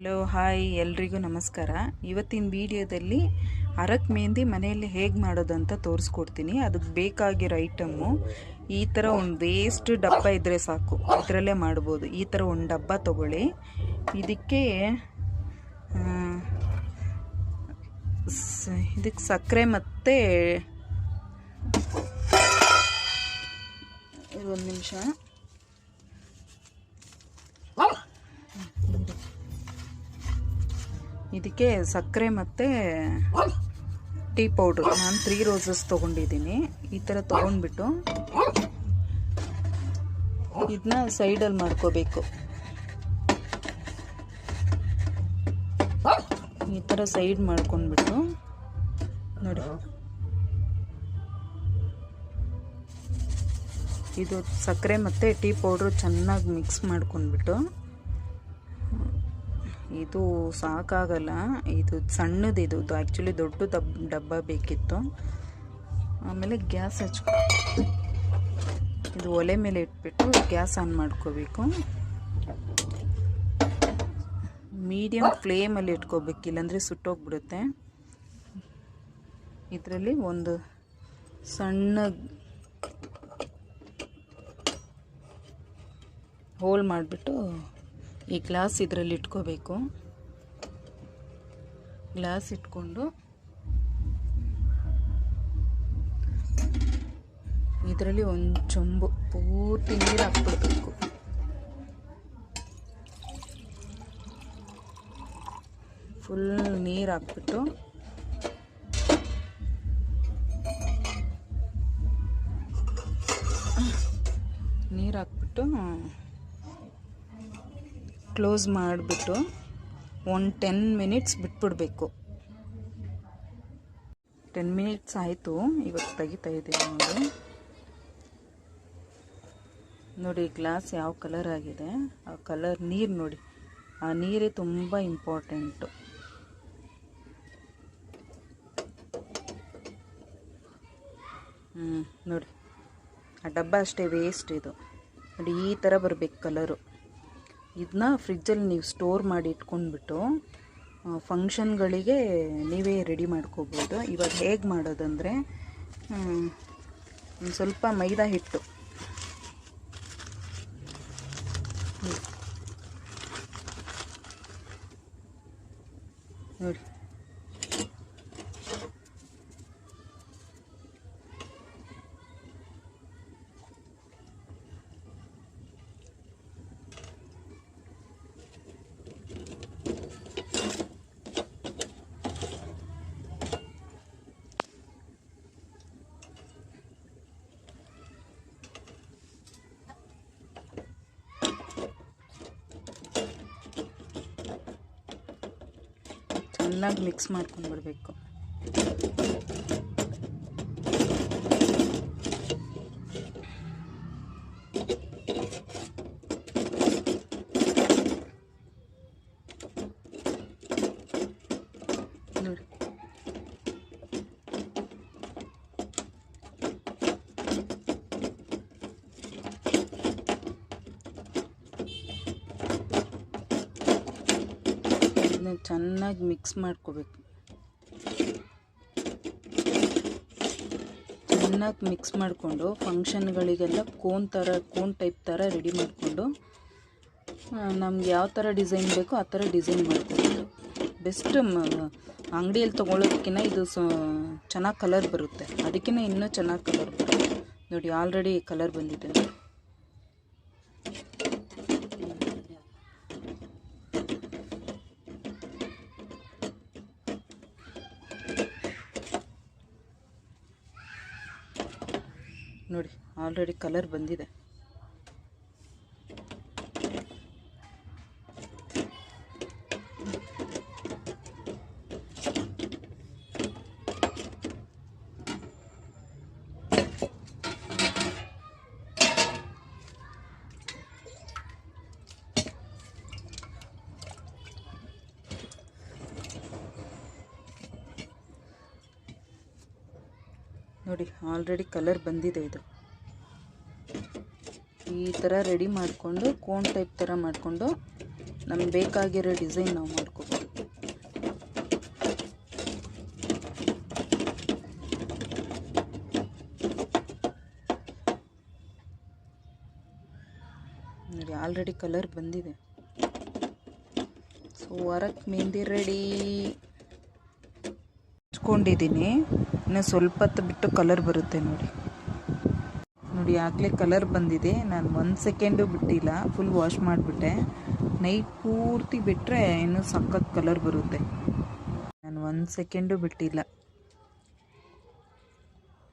Hello hi ಎಲ್ರಿಗೂ ನಮಸ್ಕಾರ. ಇವತ್ತಿನ ವಿಡಿಯೋದಲ್ಲಿ ಅರಕ್ ಮೆಹಂದಿ ಮನೆಯಲ್ಲಿ ಹೇಗೆ ಮಾಡೋದು ಅಂತ ತೋರಿಸ್ಕೊಡ್ತೀನಿ. ಅದಕ್ಕೆ ಬೇಕಾಗಿರೋ ಐಟಮ್ಮು ಈ ಥರ ಒಂದು ವೇಸ್ಟ್ ಡಬ್ಬ ಇದ್ದರೆ ಸಾಕು, ಇದರಲ್ಲೇ ಮಾಡ್ಬೋದು. ಈ ಥರ ಒಂದು ಡಬ್ಬ ತೊಗೊಳ್ಳಿ. ಇದಕ್ಕೆ ಸಕ್ಕರೆ ಮತ್ತು ಒಂದು ನಿಮಿಷ ಇದಕ್ಕೆ ಸಕ್ಕರೆ ಮತ್ತು ಟೀ ಪೌಡ್ರು ನಾನು 3 ರೋಸಸ್ ತೊಗೊಂಡಿದ್ದೀನಿ. ಈ ಥರ ತೊಗೊಂಡ್ಬಿಟ್ಟು ಇದನ್ನ ಸೈಡಲ್ಲಿ ಮಾಡ್ಕೋಬೇಕು. ಈ ಥರ ಸೈಡ್ ಮಾಡ್ಕೊಂಡ್ಬಿಟ್ಟು ನೋಡಿ, ಇದು ಸಕ್ಕರೆ ಮತ್ತು ಟೀ ಪೌಡ್ರು ಚೆನ್ನಾಗಿ ಮಿಕ್ಸ್ ಮಾಡ್ಕೊಂಡ್ಬಿಟ್ಟು, ಇದು ಸಾಕಾಗಲ್ಲ, ಇದು ಸಣ್ಣದಿದು, ಆ್ಯಕ್ಚುಲಿ ದೊಡ್ಡ ಡಬ್ಬ ಬೇಕಿತ್ತು. ಆಮೇಲೆ ಗ್ಯಾಸ್ ಹಚ್ಕೊ, ಇದು ಒಲೆ ಮೇಲೆ ಇಟ್ಬಿಟ್ಟು ಗ್ಯಾಸ್ ಆನ್ ಮಾಡ್ಕೋಬೇಕು. ಮೀಡಿಯಮ್ ಫ್ಲೇಮಲ್ಲಿ ಇಟ್ಕೋಬೇಕು, ಇಲ್ಲಾಂದರೆ ಸುಟ್ಟೋಗ್ಬಿಡುತ್ತೆ. ಇದರಲ್ಲಿ ಒಂದು ಸಣ್ಣ ಹೋಲ್ ಮಾಡಿಬಿಟ್ಟು ಈ ಗ್ಲಾಸ್ ಇದರಲ್ಲಿ ಇಟ್ಕೋಬೇಕು. ಗ್ಲಾಸ್ ಇಟ್ಕೊಂಡು ಇದರಲ್ಲಿ ಒಂದು ಚೊಂಬು ಪೂರ್ತಿ ನೀರು ಹಾಕ್ಬಿಡ್ಬೇಕು. ಫುಲ್ ನೀರು ಹಾಕ್ಬಿಟ್ಟು ಕ್ಲೋಸ್ ಮಾಡಿಬಿಟ್ಟು ಒಂದು 10 ಮಿನಿಟ್ಸ್ ಬಿಟ್ಬಿಡಬೇಕು. 10 ಮಿನಿಟ್ಸ್ ಆಯಿತು. ಇವಾಗ ತೆಗಿತಾ ಇದ್ದೀನಿ ನೋಡಿ ಗ್ಲಾಸ್ ಯಾವ ಕಲರ್ ಆಗಿದೆ. ಆ ಕಲರ್ ನೀರು ನೋಡಿ, ಆ ನೀರೇ ತುಂಬ ಇಂಪಾರ್ಟೆಂಟು. ನೋಡಿ, ಆ ಡಬ್ಬ ಅಷ್ಟೇ ವೇಸ್ಟ್. ಇದು ನೋಡಿ ಈ ಥರ ಬರಬೇಕು ಕಲರು. ಇದನ್ನ ಫ್ರಿಜ್ಜಲ್ಲಿ ನೀವು ಸ್ಟೋರ್ ಮಾಡಿ ಇಟ್ಕೊಂಡ್ಬಿಟ್ಟು ಫಂಕ್ಷನ್ಗಳಿಗೆ ನೀವೇ ರೆಡಿ ಮಾಡ್ಕೋಬೋದು. ಇವಾಗ ಹೇಗೆ ಮಾಡೋದಂದರೆ, ಒಂದು ಸ್ವಲ್ಪ ಮೈದಾ ಹಿಟ್ಟು, ನೋಡಿ ಚೆನ್ನಾಗಿ ಮಿಕ್ಸ್ ಮಾಡ್ಕೊಂಡ್ಬಿಡ್ಬೇಕು. ನೋಡಿ ಚೆನ್ನಾಗಿ ಮಿಕ್ಸ್ ಮಾಡ್ಕೋಬೇಕು. ಚೆನ್ನಾಗಿ ಮಿಕ್ಸ್ ಮಾಡಿಕೊಂಡು ಫಂಕ್ಷನ್ಗಳಿಗೆಲ್ಲ ಕೋನ್ ಟೈಪ್ ಥರ ರೆಡಿ ಮಾಡಿಕೊಂಡು, ನಮ್ಗೆ ಯಾವ ಥರ ಡಿಸೈನ್ ಬೇಕೋ ಆ ಥರ ಡಿಸೈನ್ ಮಾಡ್ಕೋಬೋದು. ಬೆಸ್ಟ್ ಅಂಗಡಿಯಲ್ಲಿ ತೊಗೊಳೋದಕ್ಕಿಂತ ಇದು ಚೆನ್ನಾಗಿ ಕಲರ್ ಬರುತ್ತೆ. ಅದಕ್ಕಿಂತ ಇನ್ನೂ ಚೆನ್ನಾಗಿ ಕಲರ್ ಬರುತ್ತೆ. ನೋಡಿ ಆಲ್ರೆಡಿ ಕಲರ್ ಬಂದಿದೆ. ನೋಡಿ ಆಲ್ರೆಡಿ ಕಲರ್ ಬಂದಿದೆ. ನೋಡಿ ಆಲ್ರೆಡಿ ಕಲರ್ ಬಂದಿದೆ. ಇದು ಈ ಥರ ರೆಡಿ ಮಾಡಿಕೊಂಡು ಕೋನ್ ಟೈಪ್ ಥರ ಮಾಡಿಕೊಂಡು ನಮ್ಗೆ ಬೇಕಾಗಿರೋ ಡಿಸೈನ್ ನಾವು ಮಾಡ್ಕೋಬೋದು. ನೋಡಿ ಆಲ್ರೆಡಿ ಕಲರ್ ಬಂದಿದೆ. ಸೊ ಅರಕ್ ಮೆಹಂದಿ ರೆಡಿ. ಹಚ್ಕೊಂಡಿದ್ದೀನಿ, ಇನ್ನು ಸ್ವಲ್ಪ ಹೊತ್ತು ಬಿಟ್ಟು ಕಲರ್ ಬರುತ್ತೆ ನೋಡಿ. ನೋಡಿ ಆಗಲೇ ಕಲರ್ ಬಂದಿದೆ. ನಾನು 1 ಸೆಕೆಂಡು ಬಿಟ್ಟಿಲ್ಲ, ಫುಲ್ ವಾಶ್ ಮಾಡಿಬಿಟ್ಟೆ. ನೈಟ್ ಪೂರ್ತಿ ಬಿಟ್ಟರೆ ಇನ್ನೂ ಸಖತ್ ಕಲರ್ ಬರುತ್ತೆ. ನಾನು 1 ಸೆಕೆಂಡು ಬಿಟ್ಟಿಲ್ಲ.